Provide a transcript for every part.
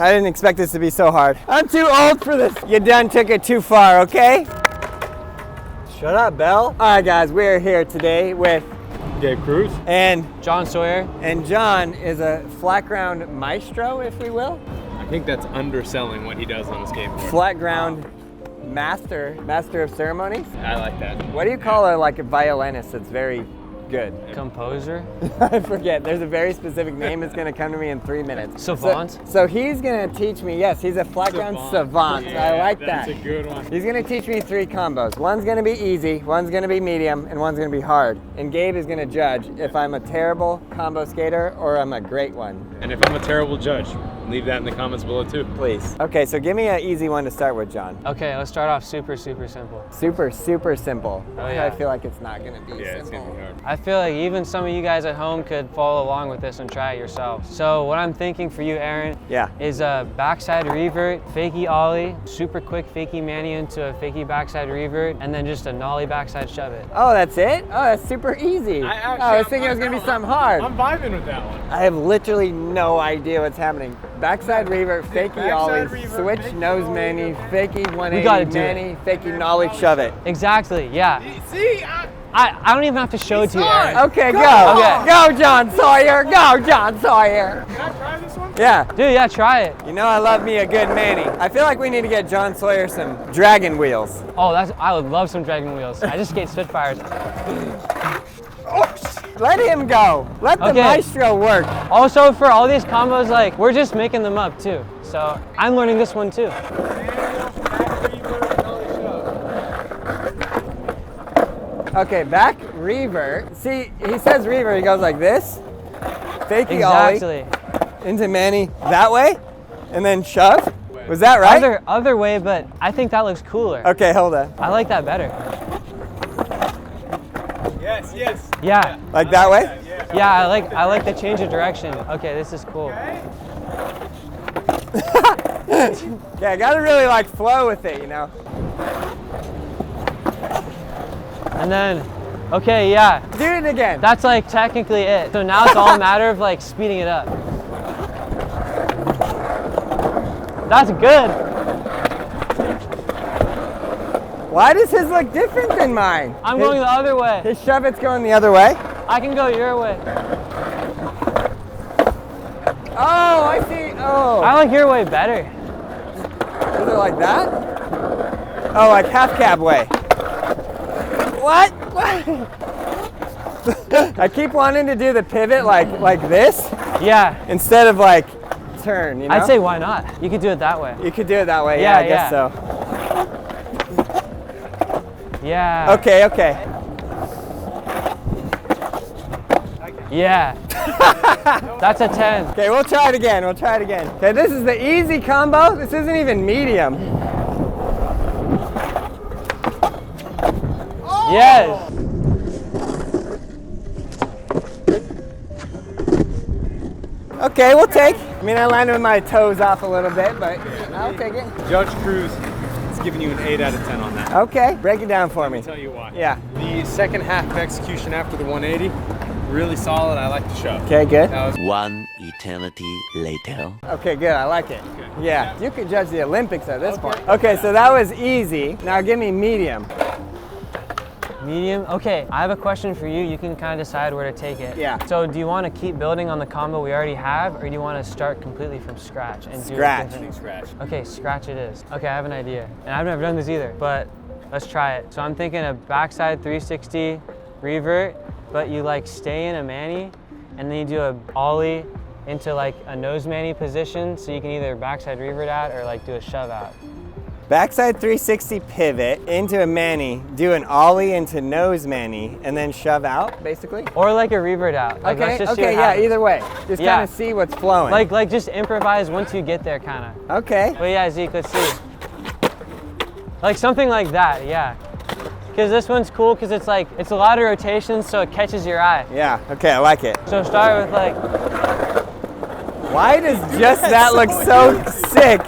I didn't expect this to be so hard. I'm too old for this. You done took it too far, okay? Shut up, Belle. All right, guys, we're here today with Gabe Cruz and John Sawyer. And John is a flat ground maestro, if we will. I think that's underselling what he does on a skateboard. Flat ground master of ceremonies. I like that. What do you call a violinist that's very good? Composer. I forget. There's a very specific name that's going to come to me in 3 minutes. Savant. So he's going to teach me. Yes, he's a flat ground savant. Yeah, I like that. That's a good one. He's going to teach me 3 combos. One's going to be easy, one's going to be medium, and one's going to be hard. And Gabe is going to judge if I'm a terrible combo skater or I'm a great one. And if I'm a terrible judge, leave that in the comments below too. Please. Okay, so give me an easy one to start with, John. Okay, let's start off super simple. Super simple. Oh, yeah. I feel like it's not going to be Yeah, it's simple. gonna be hard. I feel like even some of you guys at home could follow along with this and try it yourselves. So what I'm thinking for you, Aaron, is a backside revert, fakie ollie, super quick fakie mani into a fakie backside revert, and then just a nollie backside shove it. Oh, that's it? Oh, that's super easy. I was thinking it was going to be something hard. I'm vibing with that one. I have literally no idea what's happening. Backside revert, fakie ollie, switch nose mani, fakie 180 mani, fakie nollie, shove it. Exactly, yeah. See, I don't even have to show it to you, Aaron. Okay, go. Okay. Go, John Sawyer. Go, John Sawyer. can I try this one? Yeah. Dude, yeah, try it. You know I love me a good mani. I feel like we need to get John Sawyer some dragon wheels. Oh, I would love some dragon wheels. I just skate Spitfires. Let him go. Let the maestro work. Also, for all these combos, like, we're just making them up too. So I'm learning this one too. Okay, back revert. See, he says revert, he goes like this. Fakie ollie into mani that way, and then shove. Was that right? Other way, but I think that looks cooler. Okay, hold on. I like that better. Yes. Yeah. Like that way? Yeah, I like the change of direction. Okay, this is cool. Yeah, I gotta really like flow with it, you know? And then, okay, yeah. Do it again. That's like technically it. So now it's all a matter of like speeding it up. That's good. Why does his look different than mine? I'm going the other way. His shove it's going the other way? I can go your way. Oh, I see. Oh. I like your way better. Is it like that? Oh, like half cab way. What? I keep wanting to do the pivot like this. Yeah. Instead of like turn, you know? I'd say why not? You could do it that way. You could do it that way, yeah, I guess so. Yeah. Okay. Yeah. That's a 10. Okay, we'll try it again. Okay, this is the easy combo. This isn't even medium. Yes. Okay, we'll take. I mean, I landed with my toes off a little bit, but I'll take it. Judge Cruz is giving you an 8 out of 10 on that. Okay, break it down for me. I'll tell you why. Yeah. The second half of execution after the 180, really solid. I like the shove. Okay, good. One eternity later. Okay, good. I like it. Yeah, you can judge the Olympics at this point. Okay, so that was easy. Now give me medium. Medium? Okay, I have a question for you. You can kind of decide where to take it. Yeah. So do you want to keep building on the combo we already have, or do you want to start completely from scratch? And Scratch. Okay, scratch it is. Okay, I have an idea. And I've never done this either, but let's try it. So I'm thinking a backside 360 revert, but you like stay in a mani, and then you do a ollie into like a nose mani position, so you can either backside revert out or like do a shove out. Backside 360 pivot into a mani, do an ollie into nose mani, and then shove out, basically? Or like a revert out. Like, let's just see what yeah, happens. either way. Just kind of see what's flowing. Like just improvise once you get there, kind of. Okay. But yeah, Zeke, let's see. Like something like that, yeah. Because this one's cool because it's like, it's a lot of rotations, so it catches your eye. Yeah, okay, I like it. So start with like... Why does just that look so sick?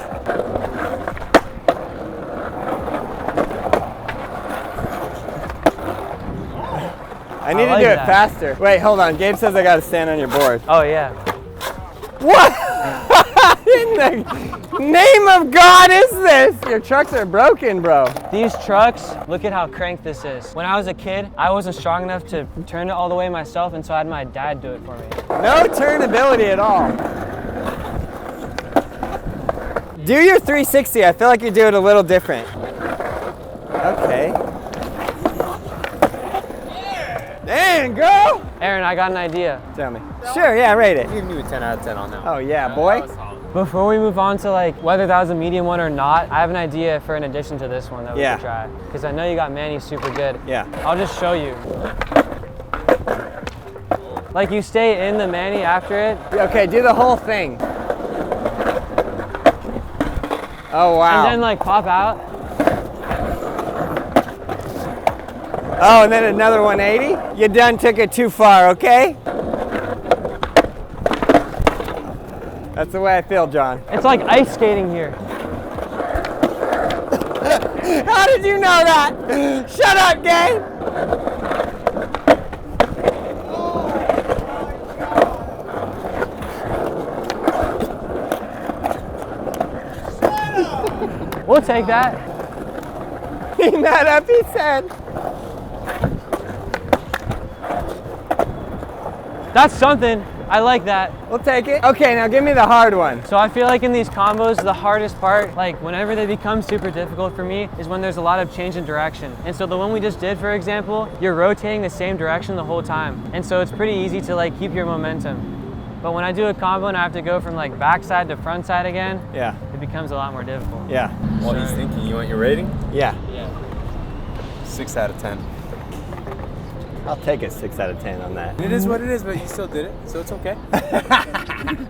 I need to do it faster. Wait, hold on. Gabe says I gotta stand on your board. Oh yeah. What? in the name of God is this? Your trucks are broken, bro. These trucks, look at how cranked this is. When I was a kid, I wasn't strong enough to turn it all the way myself, and so I had my dad do it for me. No turnability at all. Do your 360. I feel like you do it a little different. Okay. Dang, girl! Aaron, I got an idea. Tell me. Sure, yeah, rate it. I'm giving you a 10 out of 10 on that. Oh yeah, boy. Before we move on to like whether that was a medium one or not, I have an idea for an addition to this one that we Yeah. could try. Because I know you got Manny super good. Yeah. I'll just show you. Like you stay in the Manny after it. Okay, do the whole thing. Oh wow. And then like pop out. Oh, and then another 180? You done took it too far, okay? That's the way I feel, John. It's like ice skating here. How did you know that? Shut up, gang! We'll take that. He mad up, he said. That's something. I like that. We'll take it. Okay, now give me the hard one. So I feel like in these combos, the hardest part, like whenever they become super difficult for me, is when there's a lot of change in direction. And so the one we just did, for example, you're rotating the same direction the whole time. And so it's pretty easy to like keep your momentum. But when I do a combo and I have to go from like backside to front side again, Yeah. it becomes a lot more difficult. Yeah. While he's thinking, you want your rating? Yeah. 6 out of 10. I'll take a 6 out of 10 on that. It is what it is, but you still did it, so it's okay.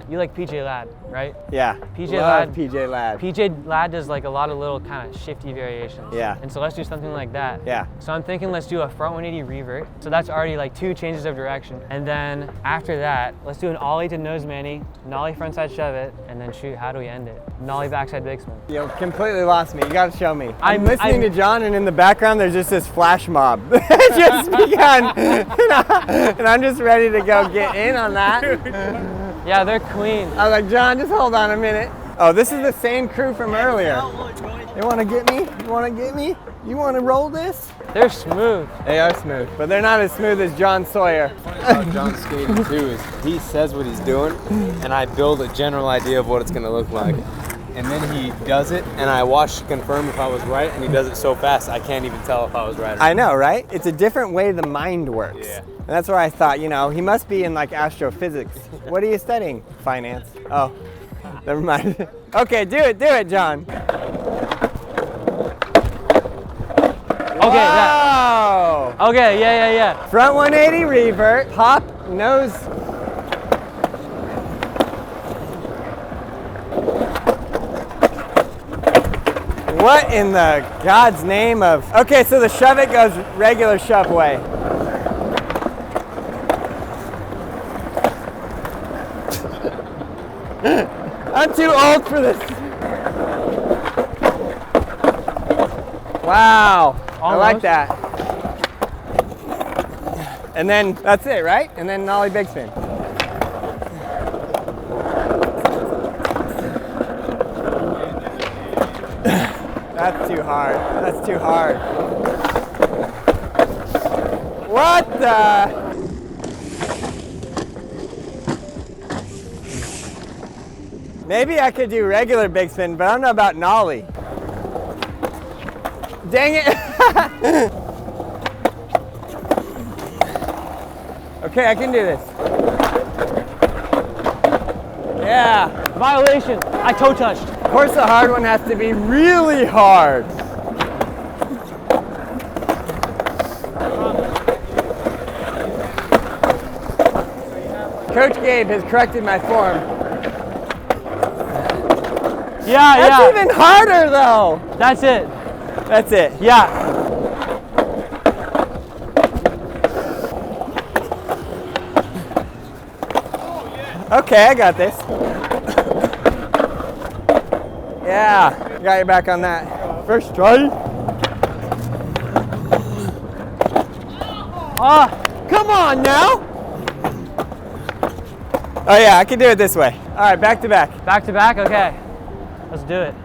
You like PJ Ladd, right? Yeah. PJ Love Ladd. PJ Ladd. PJ Ladd does like a lot of little kind of shifty variations. Yeah. And so let's do something like that. Yeah. So I'm thinking let's do a front 180 revert. So that's already like 2 changes of direction. And then after that, let's do an ollie to nose Manny, nollie frontside shove it, and then shoot, how do we end it? Nollie backside big spin. You completely lost me. You gotta show me. I'm I'm- listening to John, and in the background there's just this flash mob. It's just begun. And I'm just ready to go get in on that. Yeah, they're clean. I was like, John, just hold on a minute. Oh, this is the same crew from earlier. They wanna get me? You wanna get me? You wanna roll this? They're smooth. They are smooth, but they're not as smooth as John Sawyer. About John's skating too is he says what he's doing, and I build a general idea of what it's gonna look like. And then he does it, and I watch to confirm if I was right, and he does it so fast I can't even tell if I was right or not. I know, right? It's a different way the mind works. Yeah. And that's where I thought, you know, he must be in like astrophysics. What are you studying? Finance. Oh, never mind. Okay, do it, John. Okay, Wow. Okay, yeah. Front 180 revert, hop, nose. What in the God's name of... Okay, so the shove it goes regular shove way. I'm too old for this. Wow, I like Almost. that. And then that's it, right? And then nollie big spin. That's too hard. That's too hard. What the? Maybe I could do regular big spin, but I don't know about nollie. Dang it. Okay, I can do this. Yeah. Violation. I toe touched. Of course, the hard one has to be really hard. Coach Gabe has corrected my form. Yeah, That's even harder, though. That's it. That's it. Yeah. Okay, I got this. Yeah, got your back on that. First try. Come on now. Oh yeah, I can do it this way. All right, back to back. Back to back? Okay. Let's do it.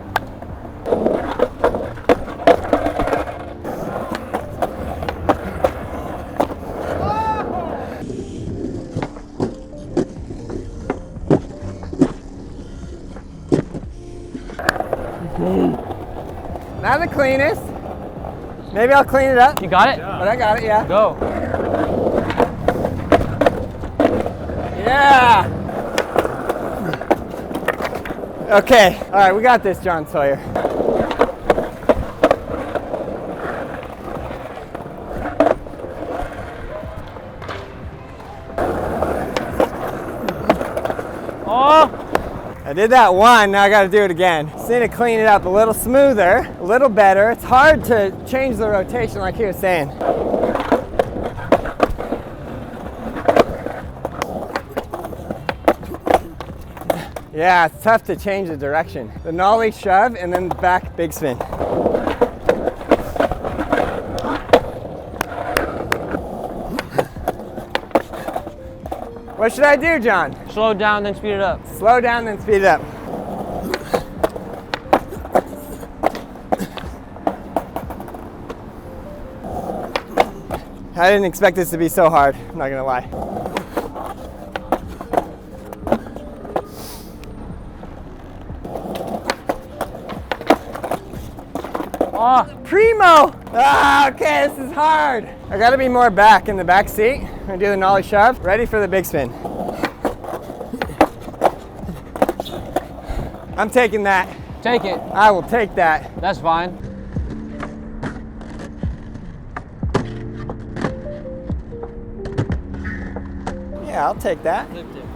Not the cleanest. Maybe I'll clean it up. You got it? But I got it, yeah. Go. Yeah. Okay, all right, we got this, John Sawyer. Oh! I did that one, now I gotta do it again. Just need to clean it up a little smoother, a little better. It's hard to change the rotation like he was saying. Yeah, it's tough to change the direction. The nollie shove and then back big spin. What should I do, John? Slow down, then speed it up. Slow down, then speed it up. I didn't expect this to be so hard, I'm not gonna lie. Oh, Primo! Ah, okay, this is hard. I gotta be more back in the back seat. I'm gonna do the nollie shove. Ready for the big spin. I'm taking that. take it. I will take that. That's fine. Yeah, I'll take that.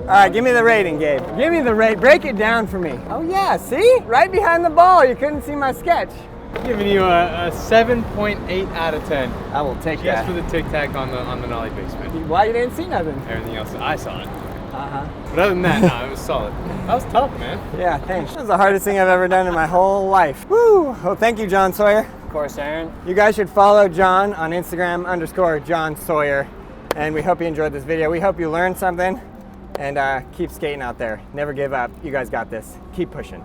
All right, give me the rating, Gabe. Give me the rate. Break it down for me. Oh yeah, see? Right behind the ball. You couldn't see my sketch. Giving you a 7.8 out of 10. I will take Just that. for the tic tac on the nollie big spin. Why you didn't see nothing? Everything else, I saw it. Uh-huh. But other than that, no, it was solid. That was tough, man. Yeah, thanks. That was the hardest thing I've ever done in my whole life. Woo! Well, thank you, John Sawyer. Of course, Aaron. You guys should follow John on Instagram _John Sawyer. And we hope you enjoyed this video. We hope you learned something. And keep skating out there. Never give up. You guys got this. Keep pushing.